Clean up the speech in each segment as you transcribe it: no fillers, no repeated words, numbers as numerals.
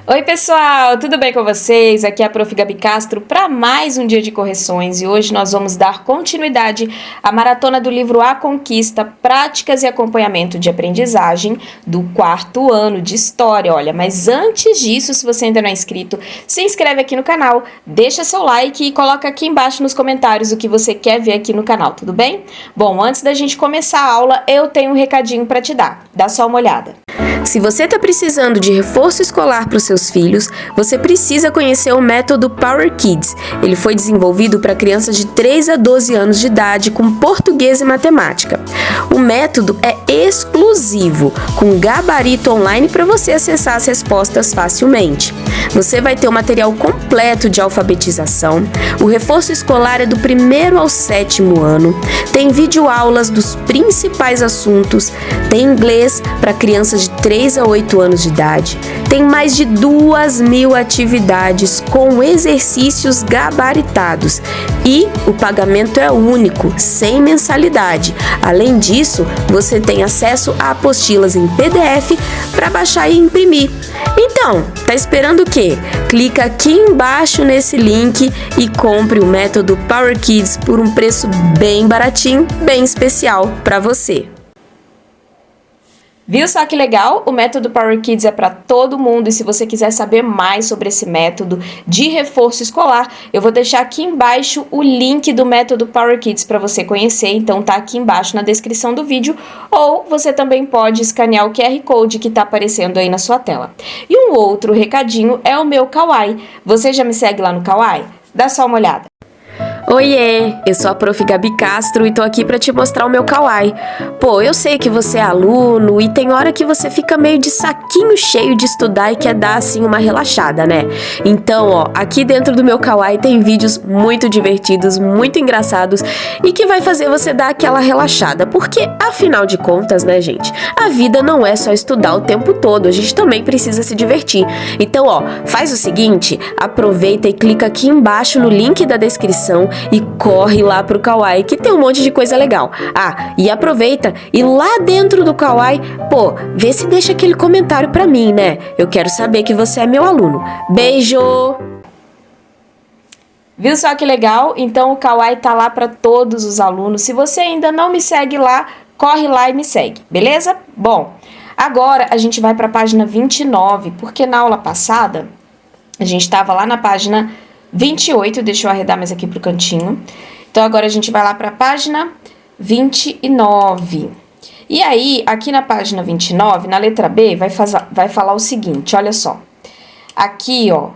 Oi pessoal, tudo bem com vocês? Aqui é a Prof. Gabi Castro para mais um dia de correções e hoje nós vamos dar continuidade à maratona do livro A Conquista, Práticas e Acompanhamento de Aprendizagem do 4º ano de História. Olha, mas antes disso, se você ainda não é inscrito, se inscreve aqui no canal, deixa seu like e coloca aqui embaixo nos comentários o que você quer ver aqui no canal, tudo bem? Bom, antes da gente começar a aula, eu tenho um recadinho para te dar, dá só uma olhada. Se você está precisando de reforço escolar para os seus filhos, você precisa conhecer o método Power Kids. Ele foi desenvolvido para crianças de 3 a 12 anos de idade com português e matemática. O método é exclusivo, com gabarito online para você acessar as respostas facilmente. Você vai ter o material completo de alfabetização, o reforço escolar é do 1º ao 7º ano, tem videoaulas dos principais assuntos, tem inglês para crianças de 3 a 8 anos de idade, tem mais de 2.000 atividades com exercícios gabaritados e o pagamento é único, sem mensalidade. Além disso, você tem acesso a apostilas em PDF para baixar e imprimir. Então, tá esperando o quê? Clica aqui embaixo nesse link e compre o método Power Kids por um preço bem baratinho, bem especial para você. Viu só que legal? O método Power Kids é para todo mundo e se você quiser saber mais sobre esse método de reforço escolar, eu vou deixar aqui embaixo o link do método Power Kids para você conhecer, então tá aqui embaixo na descrição do vídeo, ou você também pode escanear o QR Code que tá aparecendo aí na sua tela. E um outro recadinho é o meu Kawaii. Você já me segue lá no Kawaii? Dá só uma olhada. Oiê, eu sou a Prof. Gabi Castro e tô aqui pra te mostrar o meu Kawaii. Pô, eu sei que você é aluno e tem hora que você fica meio de saquinho cheio de estudar e quer dar assim uma relaxada, né? Então, ó, aqui dentro do meu Kawaii tem vídeos muito divertidos, muito engraçados e que vai fazer você dar aquela relaxada, porque afinal de contas, né, gente, a vida não é só estudar o tempo todo, a gente também precisa se divertir. Então, ó, faz o seguinte, aproveita e clica aqui embaixo no link da descrição e corre lá pro Kawaii, que tem um monte de coisa legal. Ah, e aproveita e lá dentro do Kawaii, pô, vê se deixa aquele comentário pra mim, né? Eu quero saber que você é meu aluno. Beijo! Viu só que legal? Então o Kawaii tá lá para todos os alunos. Se você ainda não me segue lá, corre lá e me segue, beleza? Bom, agora a gente vai para a página 29, porque na aula passada a gente estava lá na página 28, deixa eu arredar mais aqui pro cantinho. Então, agora a gente vai lá para a página 29. E aí, aqui na página 29, na letra B, vai falar o seguinte, olha só. Aqui, ó,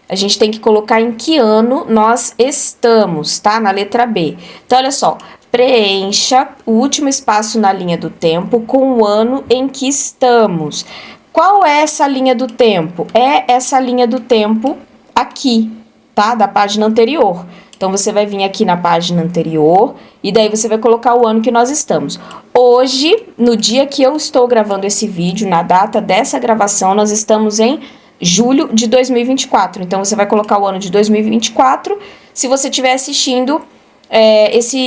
a gente tem que colocar em que ano nós estamos, tá? Na letra B. Então, olha só, preencha o último espaço na linha do tempo com o ano em que estamos. Qual é essa linha do tempo? É essa linha do tempo aqui, tá? Da página anterior. Então, você vai vir aqui na página anterior e daí você vai colocar o ano que nós estamos. Hoje, no dia que eu estou gravando esse vídeo, na data dessa gravação, nós estamos em julho de 2024. Então, você vai colocar o ano de 2024 se você estiver assistindo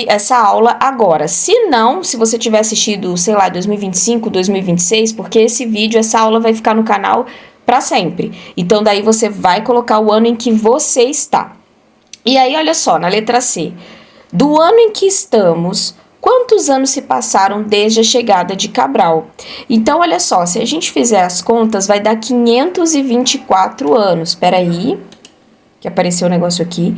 essa aula agora. Se não, se você tiver assistido, sei lá, 2025, 2026, porque esse vídeo, essa aula vai ficar no canal para sempre. Então, daí você vai colocar o ano em que você está. E aí, olha só, na letra C. Do ano em que estamos, quantos anos se passaram desde a chegada de Cabral? Então, olha só, se a gente fizer as contas, vai dar 524 anos. Espera aí, que apareceu um negócio aqui.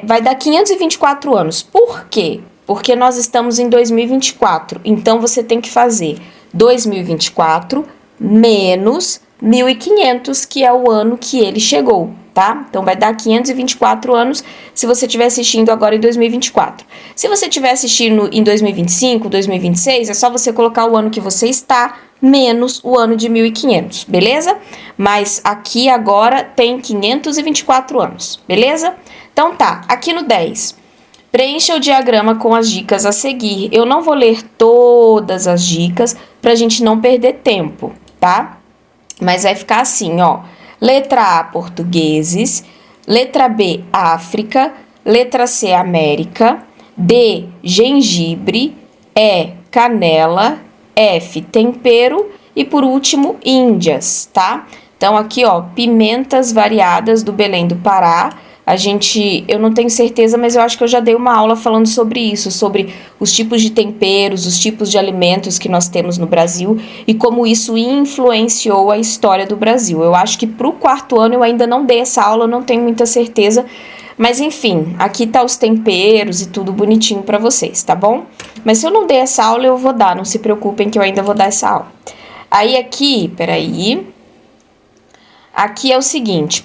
Vai dar 524 anos. Por quê? Porque nós estamos em 2024. Então, você tem que fazer 2024 menos 1500, que é o ano que ele chegou, tá? Então, vai dar 524 anos se você estiver assistindo agora em 2024. Se você estiver assistindo em 2025, 2026, é só você colocar o ano que você está menos o ano de 1500, beleza? Mas aqui agora tem 524 anos, beleza? Então tá, aqui no 10, preencha o diagrama com as dicas a seguir. Eu não vou ler todas as dicas pra gente não perder tempo, tá? Mas vai ficar assim, ó. Letra A, portugueses. Letra B, África. Letra C, América. D, gengibre. E, canela. F, tempero. E por último, Índias, tá? Então, aqui, ó, pimentas variadas do Belém do Pará. Eu não tenho certeza, mas eu acho que eu já dei uma aula falando sobre isso, sobre os tipos de temperos, os tipos de alimentos que nós temos no Brasil e como isso influenciou a história do Brasil. Eu acho que para o 4º ano eu ainda não dei essa aula, eu não tenho muita certeza, mas enfim, aqui tá os temperos e tudo bonitinho para vocês, tá bom? Mas se eu não dei essa aula, eu vou dar, não se preocupem que eu ainda vou dar essa aula. Aí aqui, peraí, aqui é o seguinte,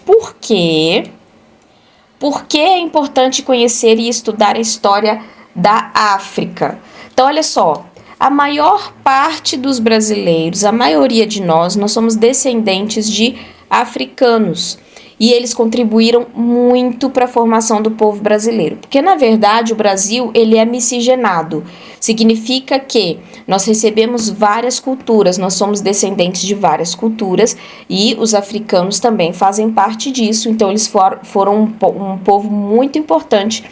Por que é importante conhecer e estudar a história da África? Então, olha só, a maior parte dos brasileiros, a maioria de nós somos descendentes de africanos. E eles contribuíram muito para a formação do povo brasileiro. Porque, na verdade, o Brasil ele é miscigenado. Significa que nós recebemos várias culturas, nós somos descendentes de várias culturas e os africanos também fazem parte disso. Então, eles foram um povo muito importante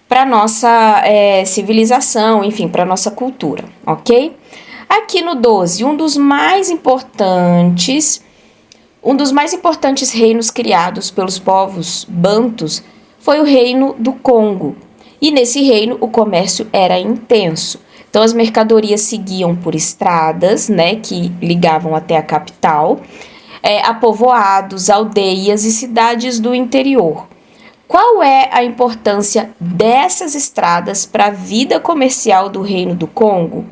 para a nossa civilização, enfim, para a nossa cultura, ok? Aqui no 12, um dos mais importantes reinos criados pelos povos bantus foi o reino do Congo. E nesse reino o comércio era intenso. Então as mercadorias seguiam por estradas, né, que ligavam até a capital, a povoados, aldeias e cidades do interior. Qual é a importância dessas estradas para a vida comercial do reino do Congo?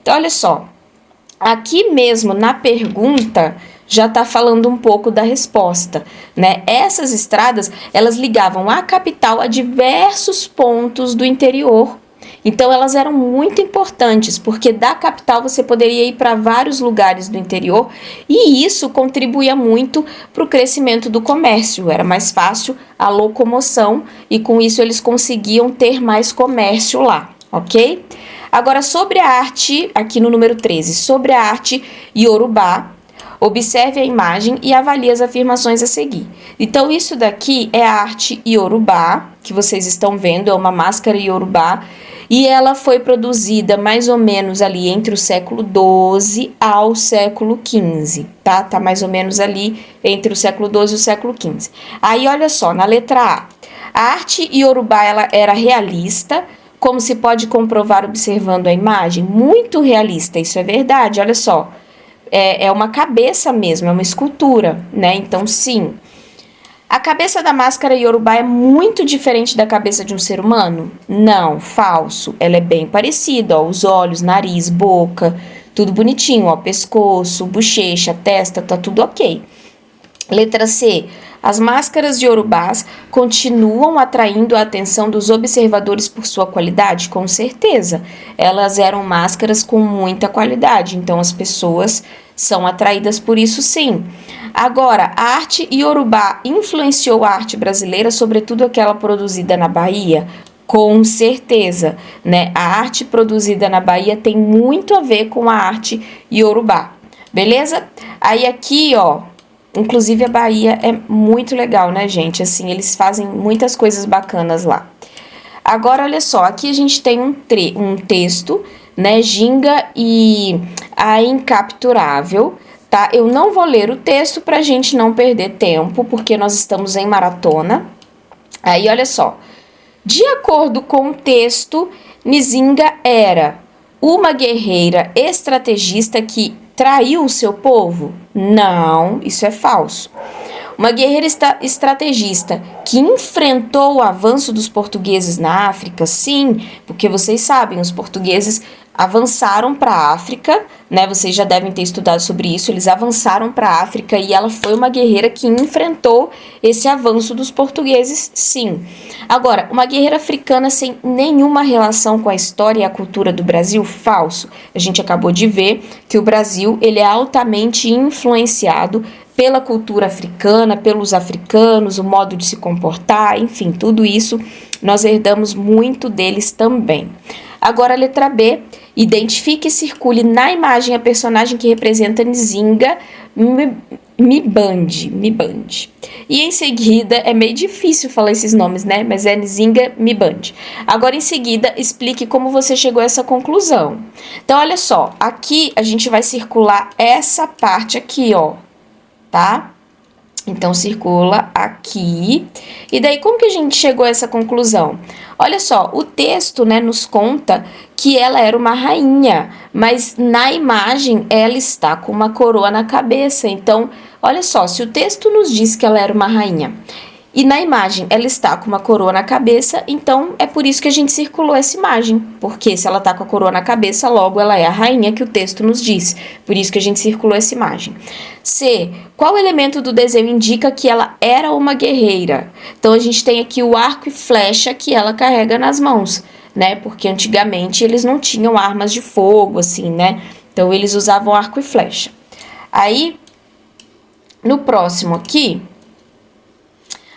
Então olha só, aqui mesmo na pergunta já está falando um pouco da resposta, né? Essas estradas, elas ligavam a capital a diversos pontos do interior. Então, elas eram muito importantes, porque da capital você poderia ir para vários lugares do interior e isso contribuía muito para o crescimento do comércio. Era mais fácil a locomoção e com isso eles conseguiam ter mais comércio lá, ok? Agora, sobre a arte, aqui no número 13, sobre a arte iorubá, observe a imagem e avalie as afirmações a seguir. Então, isso daqui é a arte iorubá, que vocês estão vendo, é uma máscara iorubá, e ela foi produzida mais ou menos ali entre o século XII ao século XV, tá? Tá mais ou menos ali entre o século XII e o século XV. Aí, olha só, na letra A arte iorubá, ela era realista, como se pode comprovar observando a imagem, muito realista, isso é verdade, olha só. É uma cabeça mesmo, é uma escultura, né? Então, sim. A cabeça da máscara iorubá é muito diferente da cabeça de um ser humano? Não, falso. Ela é bem parecida, ó, os olhos, nariz, boca, tudo bonitinho, ó, pescoço, bochecha, testa, tá tudo ok. Letra C. As máscaras de iorubás continuam atraindo a atenção dos observadores por sua qualidade? Com certeza. Elas eram máscaras com muita qualidade, então as pessoas são atraídas por isso, sim. Agora, a arte iorubá influenciou a arte brasileira, sobretudo aquela produzida na Bahia? Com certeza, né? A arte produzida na Bahia tem muito a ver com a arte iorubá, beleza? Aí aqui, ó, inclusive a Bahia é muito legal, né, gente? Assim, eles fazem muitas coisas bacanas lá. Agora, olha só, aqui a gente tem um texto, né, Ginga e a Incapturável, tá? Eu não vou ler o texto pra gente não perder tempo, porque nós estamos em maratona. Aí, olha só. De acordo com o texto, Nzinga era uma guerreira estrategista que traiu o seu povo? Não, isso é falso. Uma guerreira estrategista que enfrentou o avanço dos portugueses na África? Sim, porque vocês sabem, os portugueses avançaram para a África, né? Vocês já devem ter estudado sobre isso. Eles avançaram para a África e ela foi uma guerreira que enfrentou esse avanço dos portugueses, sim. Agora, uma guerreira africana sem nenhuma relação com a história e a cultura do Brasil? Falso. A gente acabou de ver que o Brasil ele é altamente influenciado pela cultura africana, pelos africanos, o modo de se comportar, enfim, tudo isso nós herdamos muito deles também. Agora, a letra B, identifique e circule na imagem a personagem que representa Nzinga Mibande. E em seguida, é meio difícil falar esses nomes, né? Mas é Nzinga Mibande. Agora, em seguida, explique como você chegou a essa conclusão. Então, olha só, aqui a gente vai circular essa parte aqui, ó, tá? Então, circula aqui. E daí, como que a gente chegou a essa conclusão? Olha só, o texto, né, nos conta que ela era uma rainha, mas na imagem ela está com uma coroa na cabeça. Então, olha só, se o texto nos diz que ela era uma rainha e na imagem ela está com uma coroa na cabeça, então é por isso que a gente circulou essa imagem. Porque se ela está com a coroa na cabeça, logo ela é a rainha que o texto nos diz. Por isso que a gente circulou essa imagem. C. Qual elemento do desenho indica que ela era uma guerreira? Então a gente tem aqui o arco e flecha que ela carrega nas mãos, né? Porque antigamente eles não tinham armas de fogo, assim, né? Então eles usavam arco e flecha. Aí, no próximo aqui,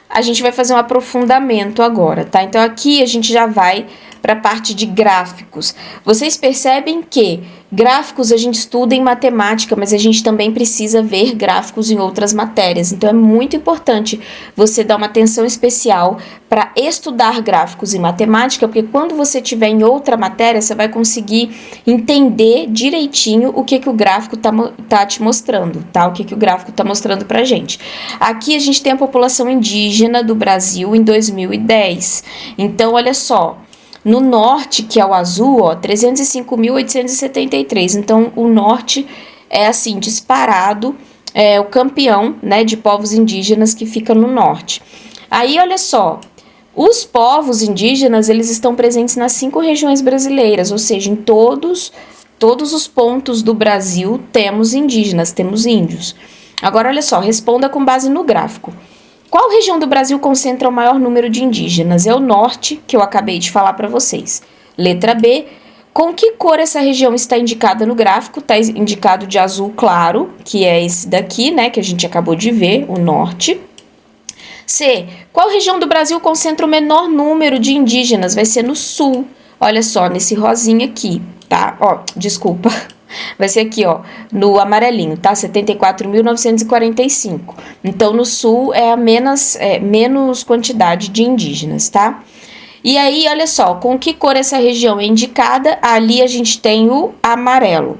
a gente vai fazer um aprofundamento agora, tá? Então, aqui a gente já vai para a parte de gráficos. Vocês percebem que gráficos a gente estuda em matemática, mas a gente também precisa ver gráficos em outras matérias. Então, é muito importante você dar uma atenção especial para estudar gráficos em matemática, porque quando você tiver em outra matéria, você vai conseguir entender direitinho o que o gráfico tá te mostrando, tá? O que o gráfico tá mostrando pra gente. Aqui a gente tem a população indígena do Brasil em 2010. Então, olha só. No norte, que é o azul, ó, 305.873. Então, o norte é, assim, disparado, é o campeão, né, de povos indígenas que fica no norte. Aí, olha só, os povos indígenas, eles estão presentes nas 5 regiões brasileiras, ou seja, em todos os pontos do Brasil temos indígenas, temos índios. Agora, olha só, responda com base no gráfico. Qual região do Brasil concentra o maior número de indígenas? É o norte, que eu acabei de falar para vocês. Letra B. Com que cor essa região está indicada no gráfico? Está indicado de azul claro, que é esse daqui, né, que a gente acabou de ver, o norte. C. Qual região do Brasil concentra o menor número de indígenas? Vai ser no sul. Olha só, nesse rosinha aqui, tá? Ó, desculpa. Vai ser aqui, ó, no amarelinho, tá? 74.945. Então, no sul é a menos quantidade de indígenas, tá? E aí, olha só, com que cor essa região é indicada? Ali a gente tem o amarelo.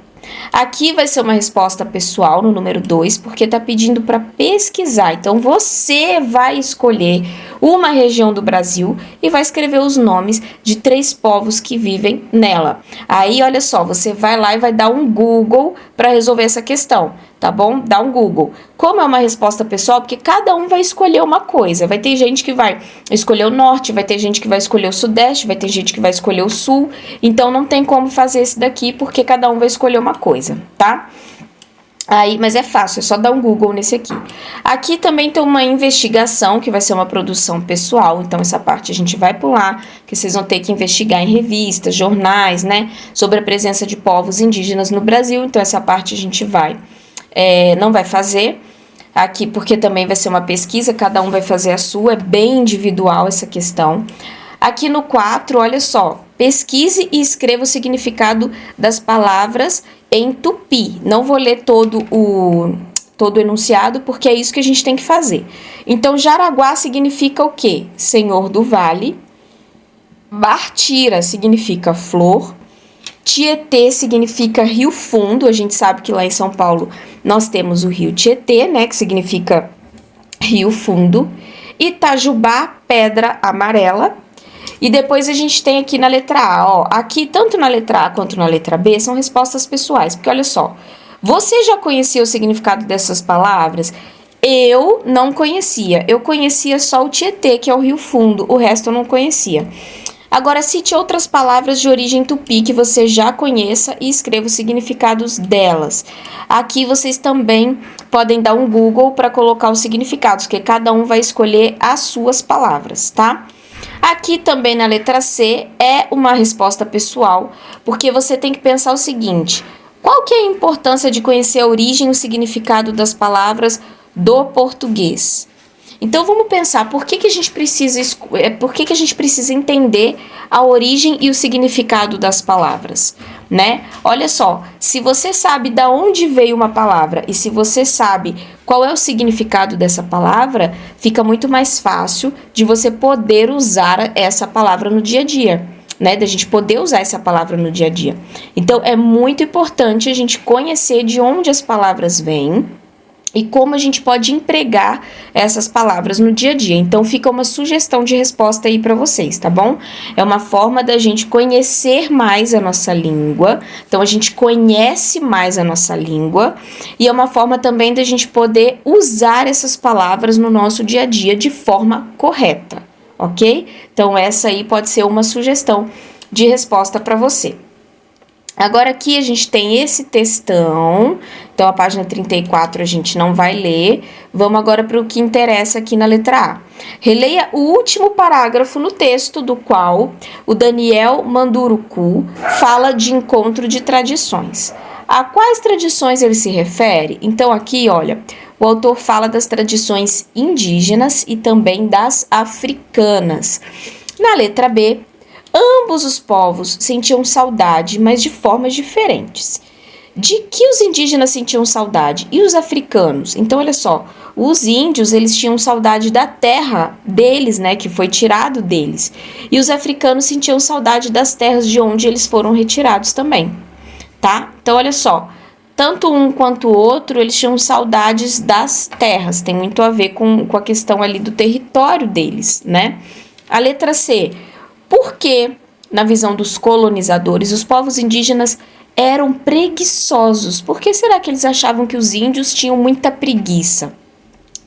Aqui vai ser uma resposta pessoal no número 2, porque tá pedindo para pesquisar. Então, você vai escolher uma região do Brasil e vai escrever os nomes de 3 povos que vivem nela. Aí, olha só, você vai lá e vai dar um Google para resolver essa questão, tá bom? Dá um Google. Como é uma resposta pessoal, porque cada um vai escolher uma coisa. Vai ter gente que vai escolher o norte, vai ter gente que vai escolher o sudeste, vai ter gente que vai escolher o sul. Então, não tem como fazer esse daqui, porque cada um vai escolher uma coisa, tá? Aí, mas é fácil, é só dar um Google nesse aqui. Aqui também tem uma investigação, que vai ser uma produção pessoal, então essa parte a gente vai pular, que vocês vão ter que investigar em revistas, jornais, né, sobre a presença de povos indígenas no Brasil, então essa parte a gente não vai fazer aqui, porque também vai ser uma pesquisa, cada um vai fazer a sua, é bem individual essa questão. Aqui no 4, olha só, pesquise e escreva o significado das palavras em tupi. Não vou ler todo o enunciado, porque é isso que a gente tem que fazer. Então, Jaraguá significa o quê? Senhor do Vale. Bartira significa flor. Tietê significa rio fundo. A gente sabe que lá em São Paulo nós temos o rio Tietê, né, que significa rio fundo. Itajubá, pedra amarela. E depois a gente tem aqui na letra A, ó, aqui tanto na letra A quanto na letra B são respostas pessoais, porque olha só, você já conhecia o significado dessas palavras? Eu não conhecia, eu conhecia só o Tietê, que é o rio fundo, o resto eu não conhecia. Agora, cite outras palavras de origem tupi que você já conheça e escreva os significados delas. Aqui vocês também podem dar um Google para colocar os significados, porque cada um vai escolher as suas palavras, tá? Aqui também na letra C é uma resposta pessoal, porque você tem que pensar o seguinte: qual que é a importância de conhecer a origem e o significado das palavras do português? Então vamos pensar por que a gente precisa entender a origem e o significado das palavras, né? Olha só, se você sabe da onde veio uma palavra e se você sabe qual é o significado dessa palavra, fica muito mais fácil de você poder usar essa palavra no dia a dia, né? Da gente poder usar essa palavra no dia a dia. Então é muito importante a gente conhecer de onde as palavras vêm e como a gente pode empregar essas palavras no dia a dia. Então fica uma sugestão de resposta aí para vocês, tá bom? É uma forma da gente conhecer mais a nossa língua. Então a gente conhece mais a nossa língua e é uma forma também da gente poder usar essas palavras no nosso dia a dia de forma correta, ok? Então essa aí pode ser uma sugestão de resposta para você. Agora aqui a gente tem esse textão, então a página 34 a gente não vai ler. Vamos agora para o que interessa aqui na letra A. Releia o último parágrafo no texto do qual o Daniel Manduruku fala de encontro de tradições. A quais tradições ele se refere? Então aqui, olha, o autor fala das tradições indígenas e também das africanas. Na letra B, ambos os povos sentiam saudade, mas de formas diferentes. De que os indígenas sentiam saudade? E os africanos? Então, olha só, os índios, eles tinham saudade da terra deles, né, que foi tirado deles. E os africanos sentiam saudade das terras de onde eles foram retirados também, tá? Então, olha só, tanto um quanto o outro, eles tinham saudades das terras. Tem muito a ver com a questão ali do território deles, né? A letra C. Por que, na visão dos colonizadores, os povos indígenas eram preguiçosos? Por que será que eles achavam que os índios tinham muita preguiça?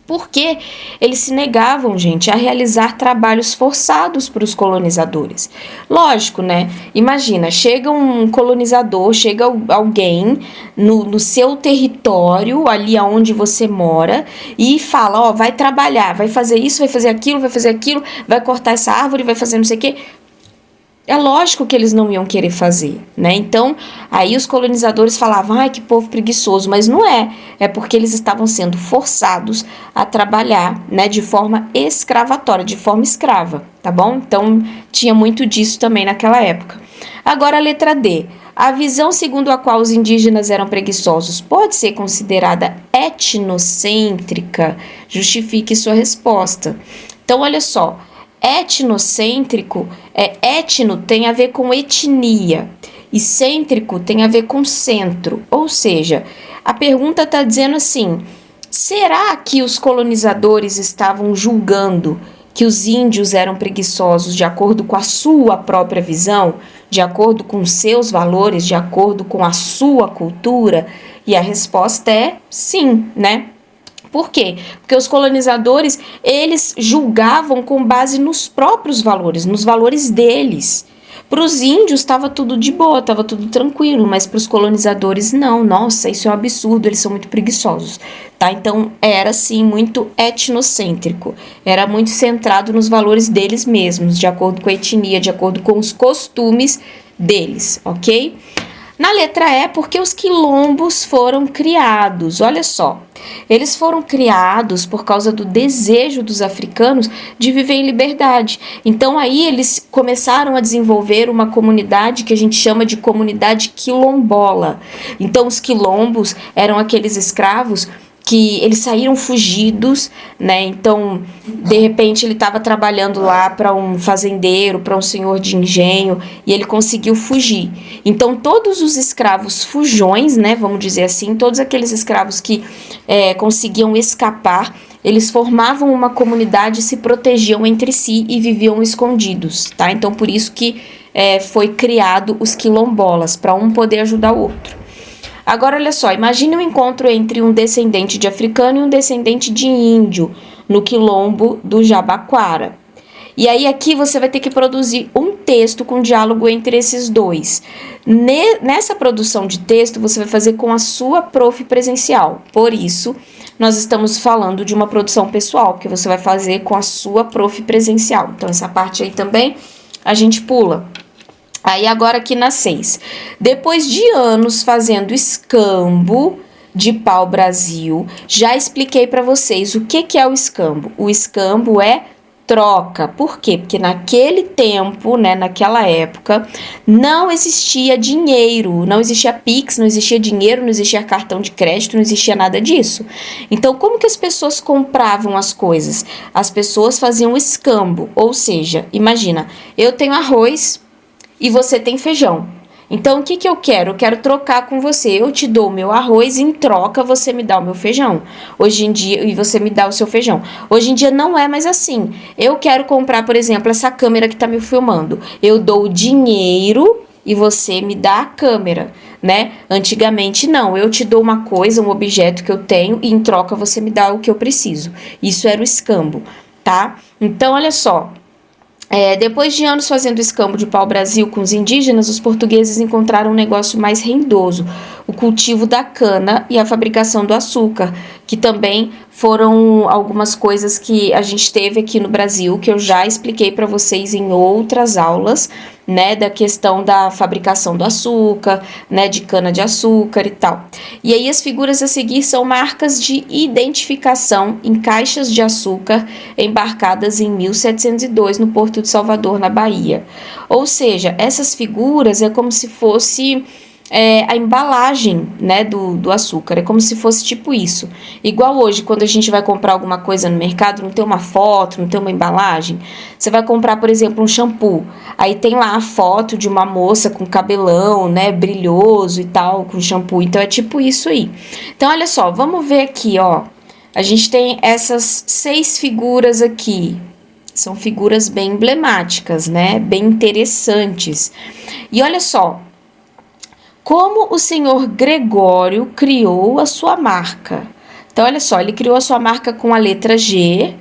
Porque eles se negavam, gente, a realizar trabalhos forçados para os colonizadores. Lógico, né? Imagina, chega um colonizador, chega alguém no seu território, ali aonde você mora, e fala, ó, vai trabalhar, vai fazer isso, vai fazer aquilo, vai cortar essa árvore, vai fazer não sei o quê. É lógico que eles não iam querer fazer, né? Então, aí os colonizadores falavam, ai, que povo preguiçoso, mas não é. É porque eles estavam sendo forçados a trabalhar, né, de forma escravatória, de forma escrava, tá bom? Então, tinha muito disso também naquela época. Agora, a letra D. A visão segundo a qual os indígenas eram preguiçosos pode ser considerada etnocêntrica? Justifique sua resposta. Então, olha só. Etnocêntrico, etno tem a ver com etnia e cêntrico tem a ver com centro, ou seja, a pergunta está dizendo assim, será que os colonizadores estavam julgando que os índios eram preguiçosos de acordo com a sua própria visão, de acordo com seus valores, de acordo com a sua cultura? E a resposta é sim, né? Por quê? Porque os colonizadores, eles julgavam com base nos próprios valores, nos valores deles. Para os índios estava tudo de boa, estava tudo tranquilo, mas para os colonizadores não. Nossa, isso é um absurdo, eles são muito preguiçosos, tá? Então era sim muito etnocêntrico, era muito centrado nos valores deles mesmos, de acordo com a etnia, de acordo com os costumes deles, ok? Na letra E, porque os quilombos foram criados. Olha só, eles foram criados por causa do desejo dos africanos de viver em liberdade. Então aí eles começaram a desenvolver uma comunidade que a gente chama de comunidade quilombola. Então os quilombos eram aqueles escravos que eles saíram fugidos, né? Então, de repente, ele estava trabalhando lá para um fazendeiro, para um senhor de engenho, e ele conseguiu fugir. Então, todos os escravos fujões, né? Vamos dizer assim, todos aqueles escravos que conseguiam escapar, eles formavam uma comunidade, se protegiam entre si e viviam escondidos, tá? Então, por isso que foi criado os quilombolas, para um poder ajudar o outro. Agora, olha só, imagine um encontro entre um descendente de africano e um descendente de índio no quilombo do Jabaquara. E aí aqui você vai ter que produzir um texto com diálogo entre esses dois. Nessa produção de texto, você vai fazer com a sua prof presencial. Por isso, nós estamos falando de uma produção pessoal, porque você vai fazer com a sua prof presencial. Então, essa parte aí também a gente pula. Aí agora aqui na 6. Depois de anos fazendo escambo de pau-brasil, já expliquei para vocês o que é o escambo. O escambo é troca. Por quê? Porque naquele tempo, né, naquela época, não existia dinheiro, não existia Pix, não existia dinheiro, não existia cartão de crédito, não existia nada disso. Então, como que as pessoas compravam as coisas? As pessoas faziam escambo, ou seja, imagina, eu tenho arroz e você tem feijão. Então, o que que eu quero? Eu quero trocar com você. Eu te dou o meu arroz, em troca você me dá o meu feijão. Hoje em dia, e você me dá o seu feijão. Hoje em dia não é mais assim. Eu quero comprar, por exemplo, essa câmera que tá me filmando. Eu dou o dinheiro e você me dá a câmera, né? Antigamente não, eu te dou uma coisa, um objeto que eu tenho e em troca você me dá o que eu preciso. Isso era o escambo, tá? Então, olha só. Depois de anos fazendo escambo de pau-brasil com os indígenas, os portugueses encontraram um negócio mais rendoso, o cultivo da cana e a fabricação do açúcar, que também foram algumas coisas que a gente teve aqui no Brasil, que eu já expliquei para vocês em outras aulas, né, da questão da fabricação do açúcar, né, de cana-de-açúcar e tal. E aí as figuras a seguir são marcas de identificação em caixas de açúcar embarcadas em 1702 no Porto de Salvador, na Bahia. Ou seja, essas figuras é como se fosse a embalagem, né, do açúcar, é como se fosse tipo isso. Igual hoje, quando a gente vai comprar alguma coisa no mercado, não tem uma foto, não tem uma embalagem. Você vai comprar, por exemplo, um shampoo, aí tem lá a foto de uma moça com cabelão, né, brilhoso e tal, com shampoo. Então é tipo isso aí. Então olha só, vamos ver aqui, ó. A gente tem essas 6 figuras aqui. São figuras bem emblemáticas, né, bem interessantes. E olha só, como o senhor Gregório criou a sua marca. Então, olha só, ele criou a sua marca com a letra G,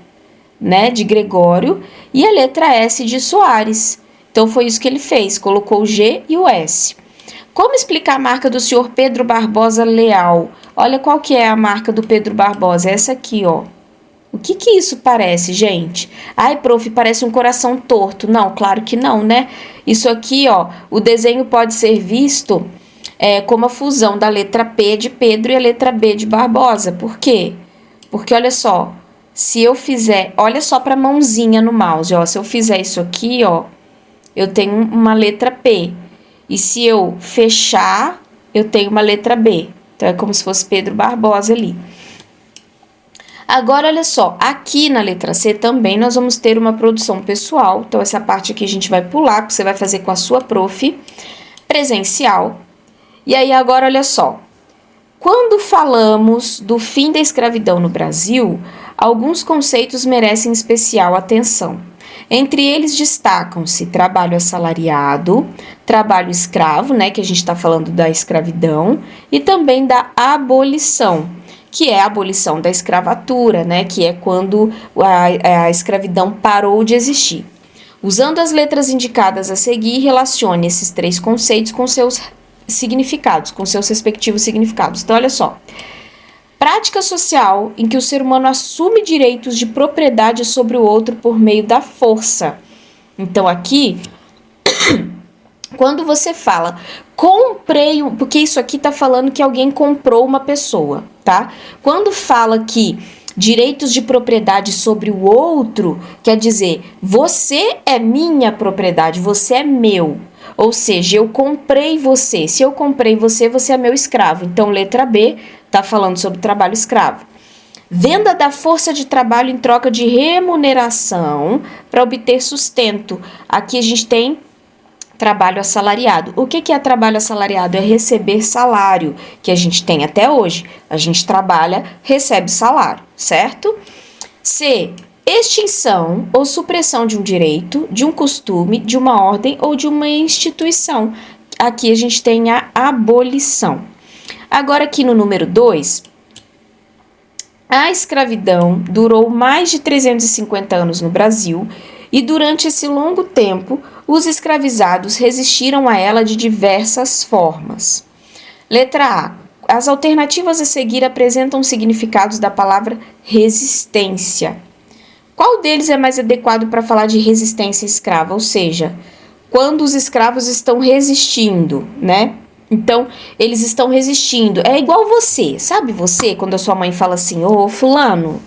né, de Gregório, e a letra S de Soares. Então, foi isso que ele fez, colocou o G e o S. Como explicar a marca do senhor Pedro Barbosa Leal? Olha qual que é a marca do Pedro Barbosa, essa aqui, ó. O que que isso parece, gente? Ai, prof, parece um coração torto. Não, claro que não, né? Isso aqui, ó, o desenho pode ser visto como a fusão da letra P de Pedro e a letra B de Barbosa. Por quê? Porque, olha só, se eu fizer, olha só para a mãozinha no mouse, ó, se eu fizer isso aqui, ó, eu tenho uma letra P. E se eu fechar, eu tenho uma letra B. Então, é como se fosse Pedro Barbosa ali. Agora, olha só, aqui na letra C também nós vamos ter uma produção pessoal. Então, essa parte aqui a gente vai pular, porque você vai fazer com a sua prof, presencial. E aí, agora, olha só. Quando falamos do fim da escravidão no Brasil, alguns conceitos merecem especial atenção. Entre eles destacam-se trabalho assalariado, trabalho escravo, né, que a gente está falando da escravidão, e também da abolição, que é a abolição da escravatura, né, que é quando a escravidão parou de existir. Usando as letras indicadas a seguir, relacione esses 3 conceitos com seus significados, com seus respectivos significados. Então, olha só. Prática social em que o ser humano assume direitos de propriedade sobre o outro por meio da força. Então, aqui, quando você fala comprei, porque isso aqui tá falando que alguém comprou uma pessoa, tá? Quando fala que direitos de propriedade sobre o outro, quer dizer, você é minha propriedade, você é meu. Ou seja, eu comprei você. Se eu comprei você, você é meu escravo. Então, letra B está falando sobre trabalho escravo. Venda da força de trabalho em troca de remuneração para obter sustento. Aqui a gente tem trabalho assalariado. O que é trabalho assalariado? É receber salário, que a gente tem até hoje. A gente trabalha, recebe salário, certo? C. Extinção ou supressão de um direito, de um costume, de uma ordem ou de uma instituição. Aqui a gente tem a abolição. Agora aqui no número 2, a escravidão durou mais de 350 anos no Brasil e durante esse longo tempo os escravizados resistiram a ela de diversas formas. Letra A. As alternativas a seguir apresentam significados da palavra resistência. Qual deles é mais adequado para falar de resistência escrava? Ou seja, quando os escravos estão resistindo, né? Então, eles estão resistindo. É igual você, sabe você? Quando a sua mãe fala assim, ô fulano,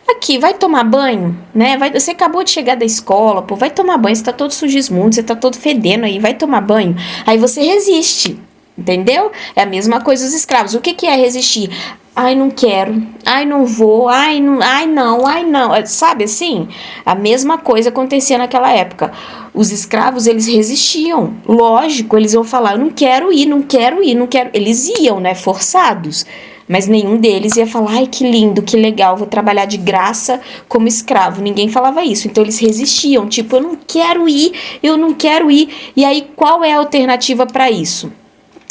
aqui, vai tomar banho, né? Você acabou de chegar da escola, pô, vai tomar banho, você tá todo sujismundo, você tá todo fedendo aí, vai tomar banho. Aí você resiste, Entendeu? É a mesma coisa os escravos. O que é resistir? Ai, não quero. Ai, não vou. Ai, não. Ai, não. Ai, não. Sabe assim? A mesma coisa acontecia naquela época. Os escravos, eles resistiam. Lógico, eles iam falar, eu não quero ir, não quero ir, não quero. Eles iam, né? Forçados. Mas nenhum deles ia falar, ai, que lindo, que legal, vou trabalhar de graça como escravo. Ninguém falava isso. Então eles resistiam, tipo, eu não quero ir, eu não quero ir. E aí, qual é a alternativa para isso?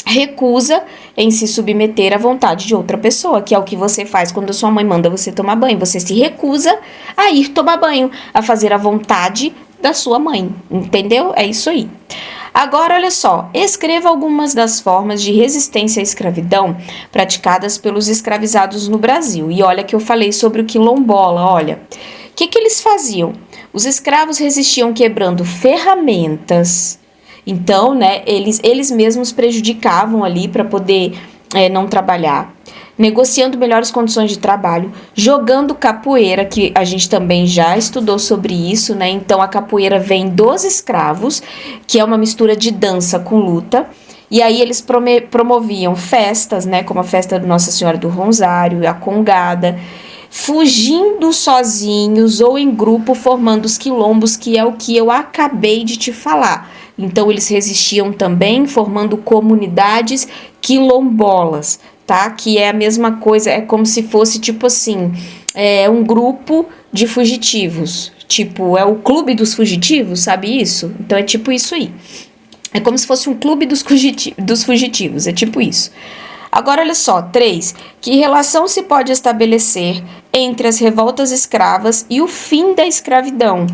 Recusa em se submeter à vontade de outra pessoa, que é o que você faz quando a sua mãe manda você tomar banho. Você se recusa a ir tomar banho, a fazer a vontade da sua mãe, entendeu? É isso aí. Agora, olha só, escreva algumas das formas de resistência à escravidão praticadas pelos escravizados no Brasil. E olha que eu falei sobre o quilombola, olha. O que eles faziam? Os escravos resistiam quebrando ferramentas. Então, né, eles mesmos prejudicavam ali para poder não trabalhar, negociando melhores condições de trabalho, jogando capoeira, que a gente também já estudou sobre isso, né? Então, a capoeira vem dos escravos, que é uma mistura de dança com luta. E aí eles promoviam festas, né, como a festa de Nossa Senhora do Rosário, a congada, fugindo sozinhos ou em grupo, formando os quilombos, que é o que eu acabei de te falar. Então, eles resistiam também, formando comunidades quilombolas, tá? Que é a mesma coisa, é como se fosse, tipo assim, um grupo de fugitivos. Tipo, é o clube dos fugitivos, sabe isso? Então, é tipo isso aí. É como se fosse um clube dos fugitivos, é tipo isso. Agora, olha só, 3. Que relação se pode estabelecer entre as revoltas escravas e o fim da escravidão?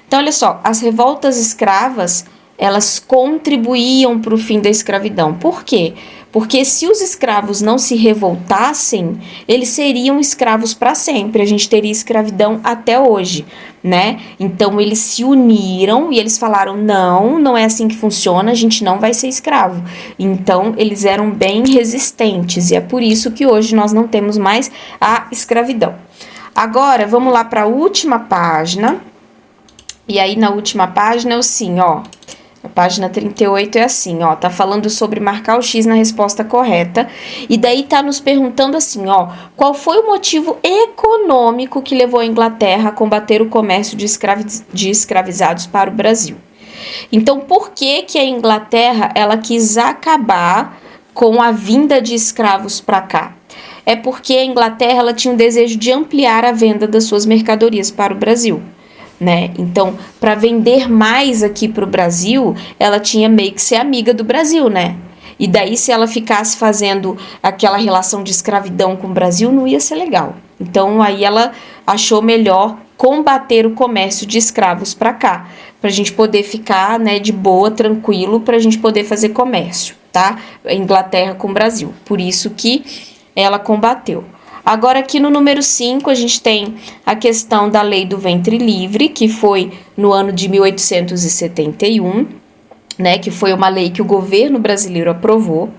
Então, olha só, as revoltas escravas, elas contribuíam para o fim da escravidão. Por quê? Porque se os escravos não se revoltassem, eles seriam escravos para sempre. A gente teria escravidão até hoje, né? Então, eles se uniram e eles falaram, não é assim que funciona, a gente não vai ser escravo. Então, eles eram bem resistentes e é por isso que hoje nós não temos mais a escravidão. Agora, vamos lá para a última página. E aí, na última página, eu sim, ó. A página 38 é assim, ó, tá falando sobre marcar o X na resposta correta, e daí tá nos perguntando assim, ó, qual foi o motivo econômico que levou a Inglaterra a combater o comércio de escravizados para o Brasil? Então, por que a Inglaterra, ela quis acabar com a vinda de escravos para cá? É porque a Inglaterra, ela tinha um desejo de ampliar a venda das suas mercadorias para o Brasil. Né? Então, para vender mais aqui para o Brasil, ela tinha meio que ser amiga do Brasil, né? E daí, se ela ficasse fazendo aquela relação de escravidão com o Brasil, não ia ser legal. Então, aí ela achou melhor combater o comércio de escravos para cá, para a gente poder ficar, né, de boa, tranquilo, para a gente poder fazer comércio, tá? Inglaterra com o Brasil. Por isso que ela combateu. Agora, aqui no número 5, a gente tem a questão da Lei do Ventre Livre, que foi no ano de 1871, né, que foi uma lei que o governo brasileiro aprovou.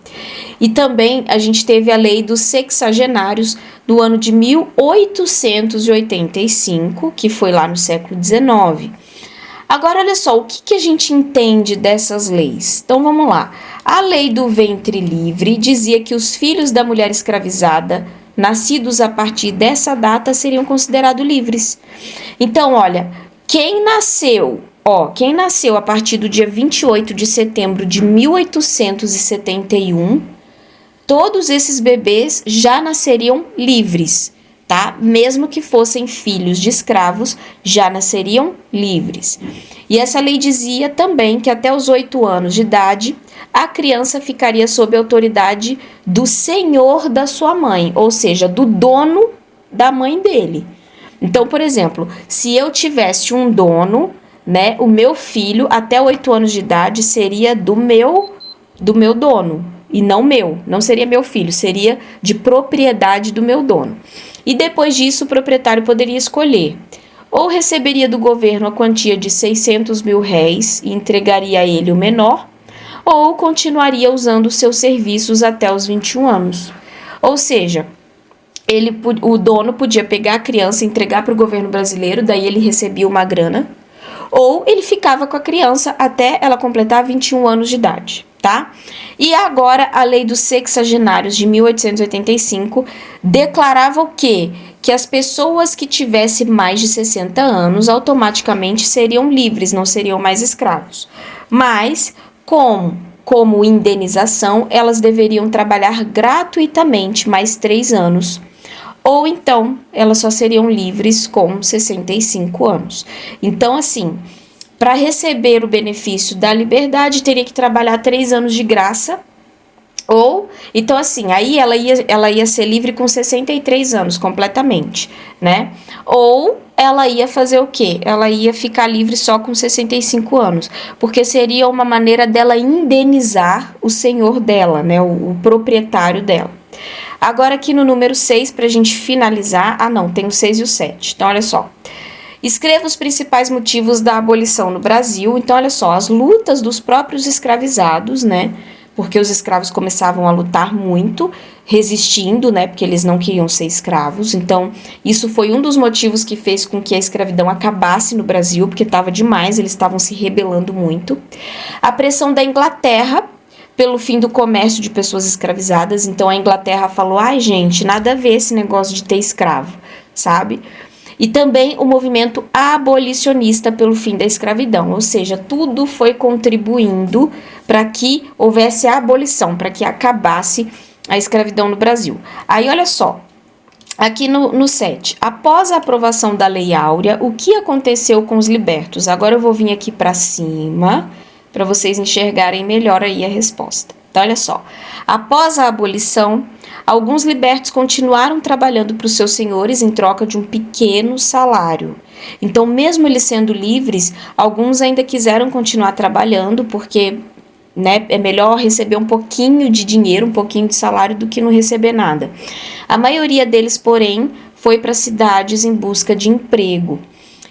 E também a gente teve a Lei dos Sexagenários do ano de 1885, que foi lá no século XIX. Agora, olha só, o que a gente entende dessas leis? Então, vamos lá. A Lei do Ventre Livre dizia que os filhos da mulher escravizada nascidos a partir dessa data seriam considerados livres. Então, olha, quem nasceu a partir do dia 28 de setembro de 1871, todos esses bebês já nasceriam livres, tá? Mesmo que fossem filhos de escravos, já nasceriam livres. E essa lei dizia também que até os 8 anos de idade, a criança ficaria sob a autoridade do senhor da sua mãe, ou seja, do dono da mãe dele. Então, por exemplo, se eu tivesse um dono, né, o meu filho até 8 anos de idade seria do meu dono e não seria meu filho, seria de propriedade do meu dono. E depois disso, o proprietário poderia escolher: ou receberia do governo a quantia de 600 mil réis e entregaria a ele o menor, ou continuaria usando seus serviços até os 21 anos. Ou seja, o dono podia pegar a criança e entregar para o governo brasileiro, daí ele recebia uma grana, ou ele ficava com a criança até ela completar 21 anos de idade. tá? E agora a Lei dos Sexagenários de 1885 declarava o quê? Que as pessoas que tivessem mais de 60 anos automaticamente seriam livres, não seriam mais escravos. Mas, como indenização, elas deveriam trabalhar gratuitamente mais 3 anos. Ou então, elas só seriam livres com 65 anos. Então, assim, para receber o benefício da liberdade, teria que trabalhar 3 anos de graça. Ou, então assim, aí ela ia ser livre com 63 anos completamente, né? Ou ela ia fazer o quê? Ela ia ficar livre só com 65 anos, porque seria uma maneira dela indenizar o senhor dela, né? O proprietário dela. Agora aqui no número 6, pra gente finalizar, não, tem o 6 e o 7, então olha só. Escreva os principais motivos da abolição no Brasil. Então, olha só, as lutas dos próprios escravizados, né? Porque os escravos começavam a lutar muito, resistindo, né? Porque eles não queriam ser escravos. Então, isso foi um dos motivos que fez com que a escravidão acabasse no Brasil, porque estava demais, eles estavam se rebelando muito. A pressão da Inglaterra pelo fim do comércio de pessoas escravizadas. Então, a Inglaterra falou, ai, gente, nada a ver esse negócio de ter escravo, sabe? E também o movimento abolicionista pelo fim da escravidão, ou seja, tudo foi contribuindo para que houvesse a abolição, para que acabasse a escravidão no Brasil. Aí, olha só, aqui no 7, após a aprovação da Lei Áurea, o que aconteceu com os libertos? Agora eu vou vir aqui para cima, para vocês enxergarem melhor aí a resposta. Então, olha só, após a abolição, alguns libertos continuaram trabalhando para os seus senhores em troca de um pequeno salário. Então, mesmo eles sendo livres, alguns ainda quiseram continuar trabalhando, porque, né, é melhor receber um pouquinho de dinheiro, um pouquinho de salário, do que não receber nada. A maioria deles, porém, foi para cidades em busca de emprego.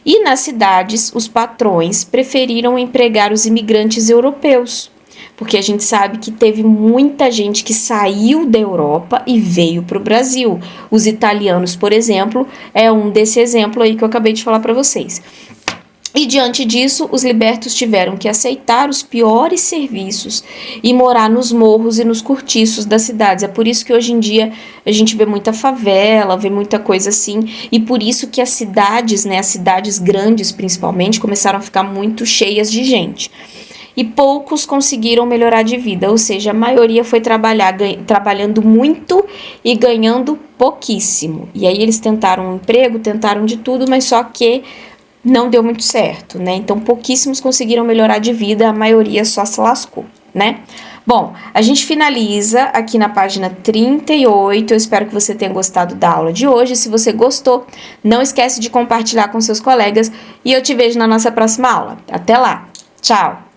E nas cidades, os patrões preferiram empregar os imigrantes europeus, porque a gente sabe que teve muita gente que saiu da Europa e veio para o Brasil. Os italianos, por exemplo, é um desse exemplo aí que eu acabei de falar para vocês. E diante disso, os libertos tiveram que aceitar os piores serviços e morar nos morros e nos cortiços das cidades. É por isso que hoje em dia a gente vê muita favela, vê muita coisa assim, e por isso que as cidades, né, as cidades grandes principalmente, começaram a ficar muito cheias de gente. E poucos conseguiram melhorar de vida, ou seja, a maioria foi trabalhando muito e ganhando pouquíssimo. E aí eles tentaram um emprego, tentaram de tudo, mas só que não deu muito certo, né? Então pouquíssimos conseguiram melhorar de vida, a maioria só se lascou, né? Bom, a gente finaliza aqui na página 38, eu espero que você tenha gostado da aula de hoje. Se você gostou, não esquece de compartilhar com seus colegas e eu te vejo na nossa próxima aula. Até lá, tchau!